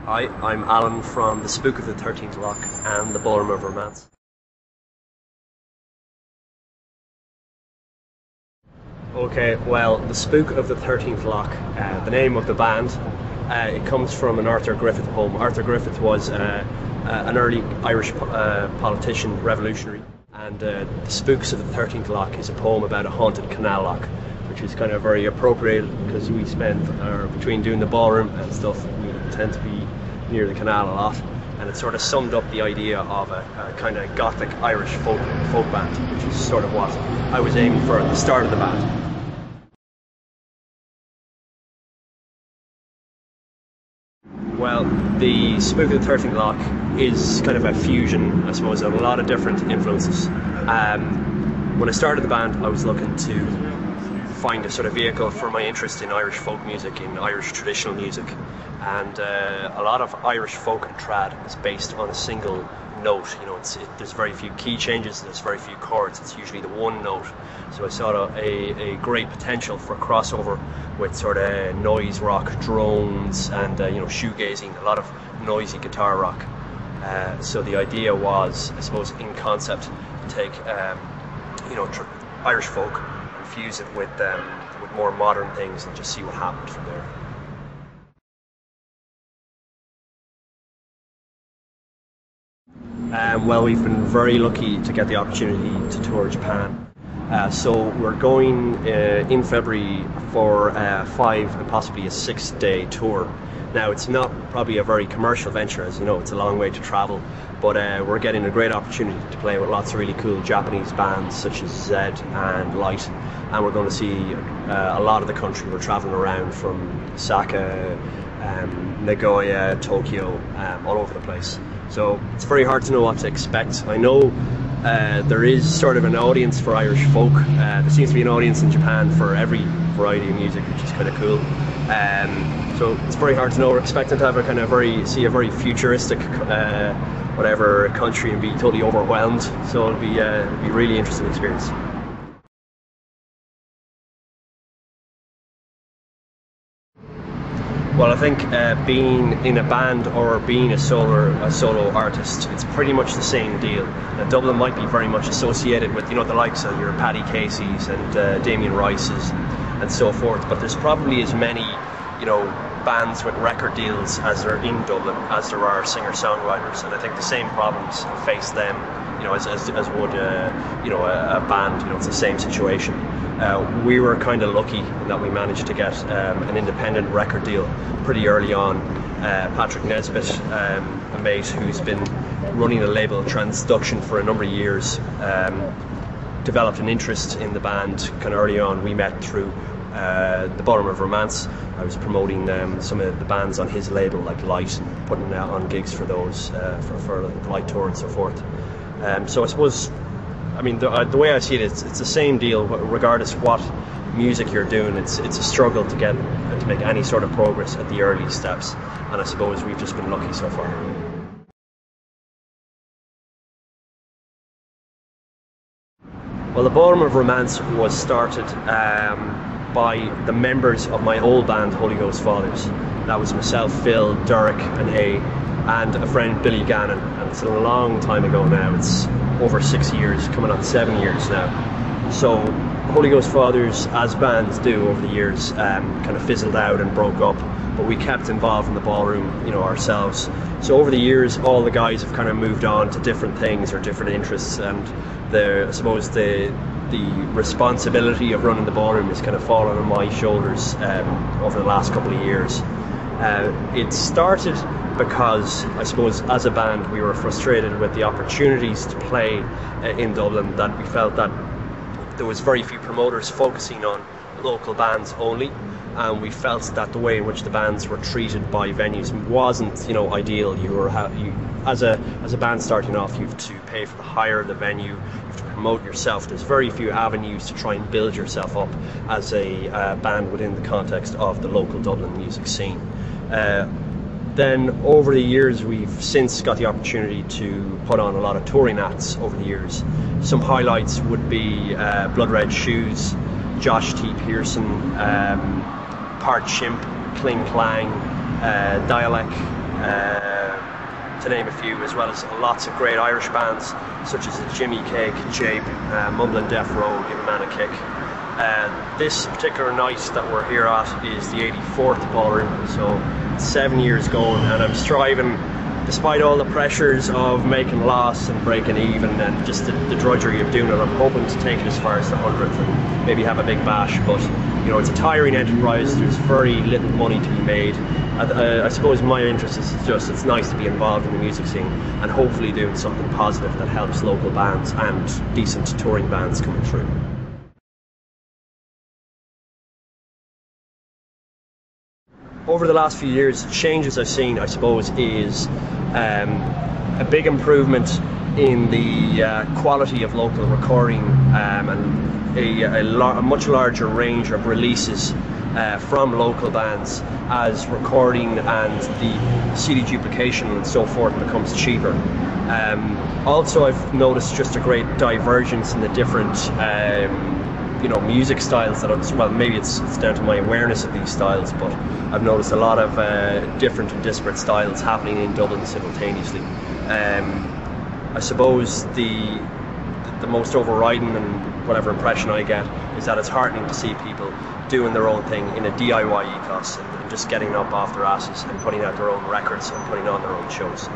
Hi, I'm Alan from the Spook of the 13th Lock and the Ballroom of Romance. Okay, well, the Spook of the 13th Lock, the name of the band, it comes from an Arthur Griffith poem. Arthur Griffith was an early Irish politician, revolutionary, and the Spooks of the 13th Lock is a poem about a haunted canal lock, which is kind of very appropriate because we spend, between doing the ballroom and stuff, we tend to be near the canal a lot, and it sort of summed up the idea of a kind of gothic Irish folk band, which is sort of what I was aiming for at the start of the band. Well, the Spook of the 13th Lock is kind of a fusion, I suppose, of a lot of different influences. When I started the band, I was looking to find a sort of vehicle for my interest in Irish folk music, in Irish traditional music, and a lot of Irish folk and trad is based on a single note. You know, there's very few key changes, there's very few chords, it's usually the one note. So I saw a great potential for crossover with sort of noise rock, drones, and you know, shoegazing, a lot of noisy guitar rock. So the idea was, I suppose, in concept, to take you know, Irish folk, fuse it with more modern things, and just see what happened from there. Well, we've been very lucky to get the opportunity to tour Japan. So we're going in February for a 5 and possibly a 6-day tour. Now, it's not probably a very commercial venture, as you know, it's a long way to travel, but we're getting a great opportunity to play with lots of really cool Japanese bands such as Zed and Light, and we're going to see a lot of the country. We're traveling around from Osaka, Nagoya, Tokyo, all over the place. So it's very hard to know what to expect. I know there is sort of an audience for Irish folk. There seems to be an audience in Japan for every variety of music, which is kind of cool. So it's very hard to know. We're expecting to have a kind of see a very futuristic whatever country and be totally overwhelmed. So it'll be a really interesting experience. Well, I think being in a band or being a solo artist, it's pretty much the same deal. Now, Dublin might be very much associated with, you know, the likes of your Paddy Casey's and Damien Rice's and so forth, but there's probably as many, you know, bands with record deals as there are in Dublin as there are singer-songwriters, and I think the same problems face them, you know, as would you know, a band. You know, it's the same situation. We were kind of lucky in that we managed to get an independent record deal pretty early on. Patrick Nesbitt, a mate who's been running a label, Transduction, for a number of years, developed an interest in the band kind of early on. We met through the Ballroom of Romance. I was promoting some of the bands on his label, like Light, and putting out on gigs for those, for the Light Tour and so forth. So I suppose, I mean, the way I see it, it's the same deal regardless of what music you're doing. It's a struggle to get to make any sort of progress at the early steps, and I suppose we've just been lucky so far. Well, the Ballroom of Romance was started by the members of my old band, Holy Ghost Fathers. That was myself, Phil, Derek and Hay, and a friend, Billy Gannon, and it's a long time ago now. It's over 6 years, coming on 7 years now. So Holy Ghost Fathers, as bands do over the years, kind of fizzled out and broke up, but we kept involved in the ballroom, you know, ourselves. So over the years, all the guys have kind of moved on to different things or different interests, and I suppose the responsibility of running the ballroom has kind of fallen on my shoulders over the last couple of years. It started because, I suppose, as a band we were frustrated with the opportunities to play in Dublin, that we felt that there was very few promoters focusing on local bands only, and we felt that the way in which the bands were treated by venues wasn't, you know, ideal. As a band starting off, you have to pay for the hire of the venue, you have to promote yourself. There's very few avenues to try and build yourself up as a band within the context of the local Dublin music scene. Then over the years, we've since got the opportunity to put on a lot of touring acts over the years. Some highlights would be Blood Red Shoes, Josh T. Pearson, Part Chimp, Kling Klang, Dialect, to name a few, as well as lots of great Irish bands such as the Ipecac, Jape, Mumbling Death Row, Give a Man a Kick. This particular night that we're here at is the 84th ballroom, so it's 7 years going, and I'm striving, despite all the pressures of making loss and breaking even and just the drudgery of doing it. I'm hoping to take it as far as the 100th and maybe have a big bash, but you know, it's a tiring enterprise. There's very little money to be made. I suppose my interest is just, it's nice to be involved in the music scene and hopefully doing something positive that helps local bands and decent touring bands coming through. Over the last few years, changes I've seen, I suppose, is a big improvement in the quality of local recording and a much larger range of releases from local bands as recording and the CD duplication and so forth becomes cheaper. Also, I've noticed just a great divergence in the different music styles that well, maybe it's down to my awareness of these styles, but I've noticed a lot of different and disparate styles happening in Dublin simultaneously. I suppose the most overriding and whatever impression I get is that it's heartening to see people doing their own thing in a DIY ethos and just getting up off their asses and putting out their own records and putting on their own shows.